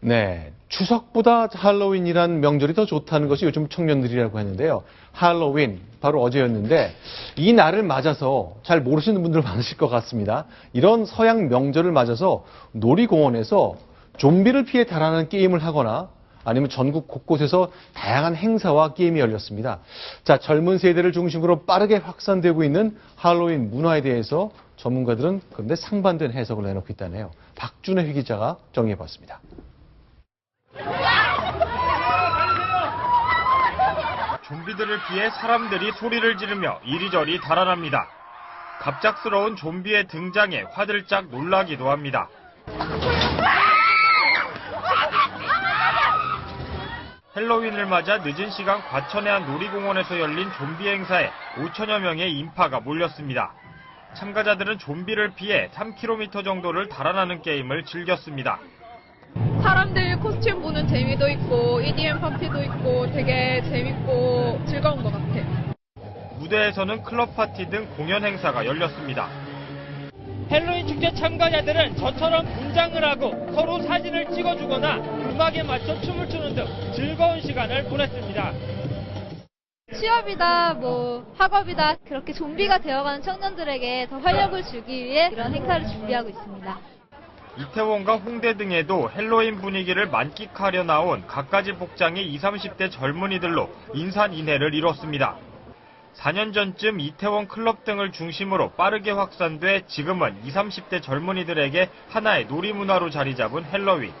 네, 추석보다 할로윈이란 명절이 더 좋다는 것이 요즘 청년들이라고 하는데요. 할로윈, 바로 어제였는데 이 날을 맞아서 잘 모르시는 분들 많으실 것 같습니다. 이런 서양 명절을 맞아서 놀이공원에서 좀비를 피해 달아나는 게임을 하거나 아니면 전국 곳곳에서 다양한 행사와 게임이 열렸습니다. 자, 젊은 세대를 중심으로 빠르게 확산되고 있는 할로윈 문화에 대해서 전문가들은 그런데 상반된 해석을 내놓고 있다네요. 박준혜 기자가 정리해봤습니다. 좀비들을 피해 사람들이 소리를 지르며 이리저리 달아납니다. 갑작스러운 좀비의 등장에 화들짝 놀라기도 합니다. 헬로윈을 맞아 늦은 시간 과천의 한 놀이공원에서 열린 좀비 행사에 5천여 명의 인파가 몰렸습니다. 참가자들은 좀비를 피해 3km 정도를 달아나는 게임을 즐겼습니다. 사람들 코스튬 보는 재미도 있고 EDM 파티도 있고 되게 재밌고 즐거운 것 같아요. 무대에서는 클럽 파티 등 공연 행사가 열렸습니다. 헬로윈 축제 참가자들은 저처럼 분장을 하고 서로 사진을 찍어주거나 음악에 맞춰 춤을 추는 등 즐거운 시간을 보냈습니다. 취업이다, 학업이다, 그렇게 좀비가 되어가는 청년들에게 더 활력을 주기 위해 이런 행사를 준비하고 있습니다. 이태원과 홍대 등에도 헬로윈 분위기를 만끽하려 나온 갖가지 복장의 20, 30대 젊은이들로 인산인해를 이뤘습니다. 4년 전쯤 이태원 클럽 등을 중심으로 빠르게 확산돼 지금은 20, 30대 젊은이들에게 하나의 놀이문화로 자리 잡은 헬로윈.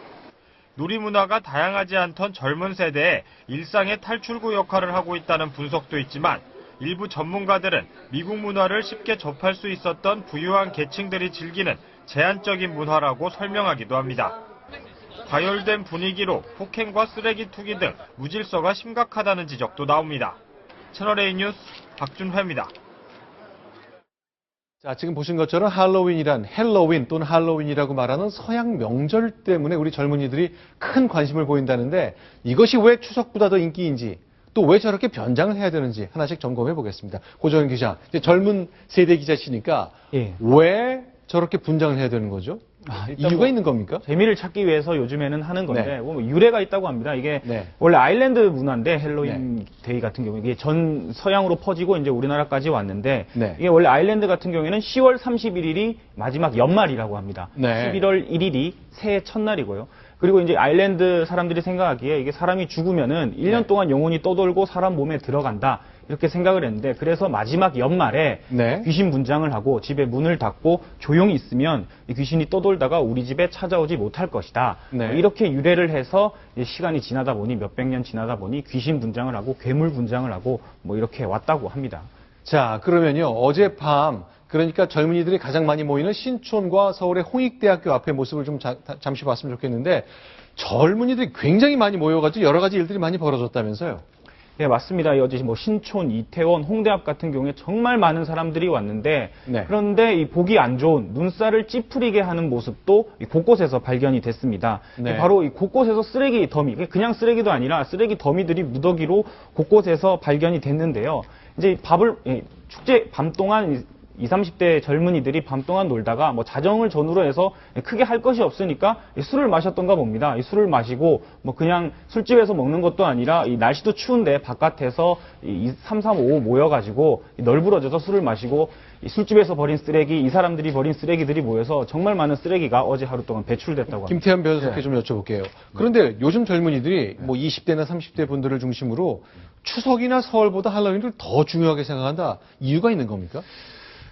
놀이문화가 다양하지 않던 젊은 세대의 일상의 탈출구 역할을 하고 있다는 분석도 있지만 일부 전문가들은 미국 문화를 쉽게 접할 수 있었던 부유한 계층들이 즐기는 제한적인 문화라고 설명하기도 합니다. 과열된 분위기로 폭행과 쓰레기 투기 등 무질서가 심각하다는 지적도 나옵니다. 채널A 뉴스 박준회입니다. 자, 지금 보신 것처럼 할로윈이란 헬로윈 또는 할로윈이라고 말하는 서양 명절 때문에 우리 젊은이들이 큰 관심을 보인다는데 이것이 왜 추석보다 더 인기인지 또 왜 저렇게 변장을 해야 되는지 하나씩 점검해 보겠습니다. 고정현 기자, 이제 젊은 세대 기자시니까 왜 저렇게 분장을 해야 되는 거죠? 이유가 있는 겁니까? 재미를 찾기 위해서 요즘에는 하는 건데 유래가 있다고 합니다. 이게 원래 아일랜드 문화인데 헬로윈 데이 같은 경우에 이게 전 서양으로 퍼지고 이제 우리나라까지 왔는데 이게 원래 아일랜드 같은 경우에는 10월 31일이 마지막 연말이라고 합니다. 11월 1일이 새해 첫날이고요. 그리고 이제 아일랜드 사람들이 생각하기에 이게 사람이 죽으면은 1년 동안 영혼이 떠돌고 사람 몸에 들어간다. 이렇게 생각을 했는데 그래서 마지막 연말에 귀신 분장을 하고 집에 문을 닫고 조용히 있으면 이 귀신이 떠돌다가 우리 집에 찾아오지 못할 것이다. 이렇게 유래를 해서 시간이 지나다 보니 몇백 년 지나다 보니 귀신 분장을 하고 괴물 분장을 하고 이렇게 왔다고 합니다. 자, 그러면요. 어젯밤 그러니까 젊은이들이 가장 많이 모이는 신촌과 서울의 홍익대학교 앞의 모습을 좀 잠시 봤으면 좋겠는데 젊은이들이 굉장히 많이 모여가지고 여러 가지 일들이 많이 벌어졌다면서요? 네, 맞습니다. 어제 신촌, 이태원, 홍대 앞 같은 경우에 정말 많은 사람들이 왔는데 그런데 이 보기 안 좋은 눈살을 찌푸리게 하는 모습도 곳곳에서 발견이 됐습니다. 바로 이 곳곳에서 쓰레기 더미, 그냥 쓰레기도 아니라 쓰레기 더미들이 무더기로 곳곳에서 발견이 됐는데요. 이제 축제 밤 동안 20, 30대 젊은이들이 밤 동안 놀다가 자정을 전후로 해서 크게 할 것이 없으니까 술을 마셨던가 봅니다. 술을 마시고 그냥 술집에서 먹는 것도 아니라 이 날씨도 추운데 바깥에서 3, 3, 5 모여가지고 널브러져서 술을 마시고 이 술집에서 버린 쓰레기, 이 사람들이 버린 쓰레기들이 모여서 정말 많은 쓰레기가 어제 하루 동안 배출됐다고 합니다. 김태현 변호사께 좀 여쭤볼게요. 그런데 요즘 젊은이들이 20대나 30대 분들을 중심으로 추석이나 설보다 할로윈을 더 중요하게 생각한다. 이유가 있는 겁니까?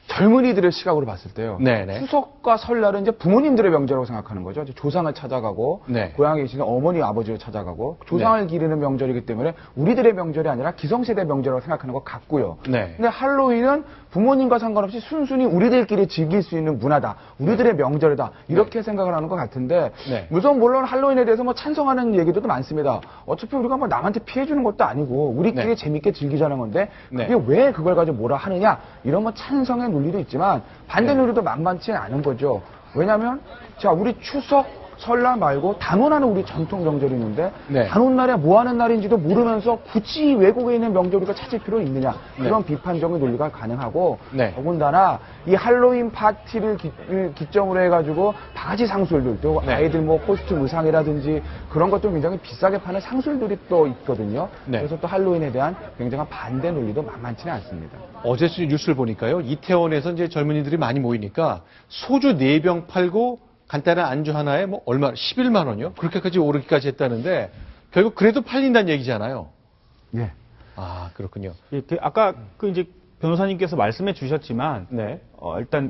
젊은이들의 시각으로 봤을 때요. 추석과 설날은 이제 부모님들의 명절이라고 생각하는 거죠. 조상을 찾아가고 고향에 계시는 어머니, 아버지를 찾아가고 조상을 기리는 명절이기 때문에 우리들의 명절이 아니라 기성세대 명절이라고 생각하는 것 같고요. 근데 할로윈은 부모님과 상관없이 순순히 우리들끼리 즐길 수 있는 문화다. 우리들의 명절이다. 이렇게 생각을 하는 것 같은데 우선 물론 할로윈에 대해서 찬성하는 얘기도 많습니다. 어차피 우리가 남한테 피해주는 것도 아니고 우리끼리 재밌게 즐기자는 건데 그게 왜 그걸 가지고 뭐라 하느냐 이런 찬성의 논리도 있지만 반대 논리도 만만치 않은 거죠. 왜냐하면 자 우리 추석, 설날 말고 단오라는 우리 전통 명절이 있는데 네. 단오날에 뭐 하는 날인지도 모르면서 굳이 외국에 있는 명절을 찾을 필요는 있느냐 그런 네. 비판적인 논리가 가능하고 네. 더군다나 이 할로윈 파티를 기점으로 해가지고 바가지 상술들 또 네. 아이들 뭐 코스튬 의상이라든지 그런 것도 굉장히 비싸게 파는 상술들이 또 있거든요. 네. 그래서 또 할로윈에 대한 굉장한 반대 논리도 만만치는 않습니다. 어제 뉴스를 보니까요. 이태원에서 이제 젊은이들이 많이 모이니까 소주 4병 팔고 간단한 안주 하나에 뭐 얼마 11만 원이요? 그렇게까지 오르기까지 했다는데 결국 그래도 팔린다는 얘기잖아요. 예. 아, 그렇군요. 예, 아까 이제 변호사님께서 말씀해 주셨지만 네. 일단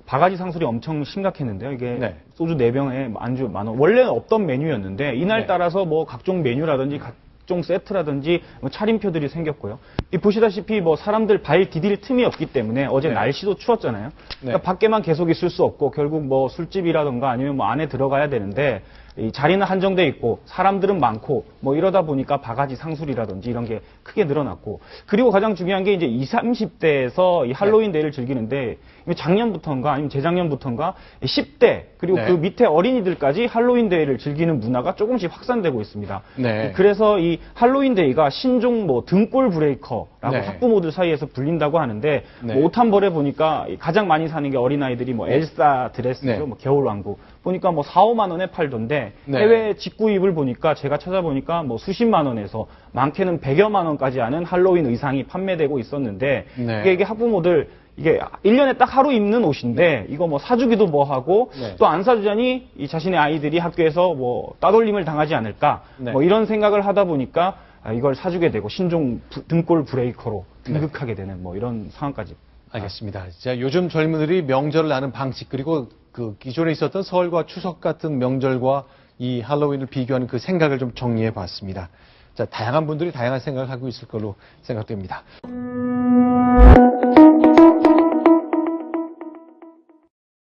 바가지 상술이 엄청 심각했는데요. 이게 네. 소주 4병에 안주 10,000원. 원래는 없던 메뉴였는데 이날 네. 따라서 뭐 각종 메뉴라든지 각종 세트라든지 뭐 차림표들이 생겼고요. 보시다시피 뭐 사람들 발 디딜 틈이 없기 때문에 어제 네. 날씨도 추웠잖아요. 그러니까 네. 밖에만 계속 있을 수 없고 결국 뭐 술집이라든가 아니면 뭐 안에 들어가야 되는데 이 자리는 한정돼 있고 사람들은 많고 뭐 이러다 보니까 바가지 상술이라든지 이런 게 크게 늘어났고 그리고 가장 중요한 게 이제 20, 30대에서 이 할로윈 데이를 즐기는데 작년부터인가 아니면 재작년부터인가 10대 그리고 네. 그 밑에 어린이들까지 할로윈 데이를 즐기는 문화가 조금씩 확산되고 있습니다. 네. 그래서 이 할로윈 데이가 신종 뭐 등골 브레이커라고 네. 학부모들 사이에서 불린다고 하는데 네. 뭐 옷 한 벌에 보니까 가장 많이 사는 게 어린아이들이 뭐 엘사 드레스죠. 네. 뭐 겨울왕국 보니까 뭐 4, 5만 원에 팔던데 네. 해외 직구입을 보니까 제가 찾아보니까 뭐 수십만 원에서 많게는 100여만 원까지 하는 할로윈 의상이 판매되고 있었는데 네. 이게 학부모들 이게 1년에 딱 하루 입는 옷인데 이거 뭐 사주기도 뭐 하고 네. 또 안 사주자니 이 자신의 아이들이 학교에서 뭐 따돌림을 당하지 않을까 네. 뭐 이런 생각을 하다 보니까 이걸 사주게 되고 신종 등골 브레이커로 등극하게 되는 뭐 이런 상황까지. 알겠습니다. 자, 요즘 젊은이들이 명절을 나는 방식 그리고 그 기존에 있었던 설과 추석 같은 명절과 이 할로윈을 비교하는 그 생각을 좀 정리해 봤습니다. 자, 다양한 분들이 다양한 생각을 하고 있을 걸로 생각됩니다.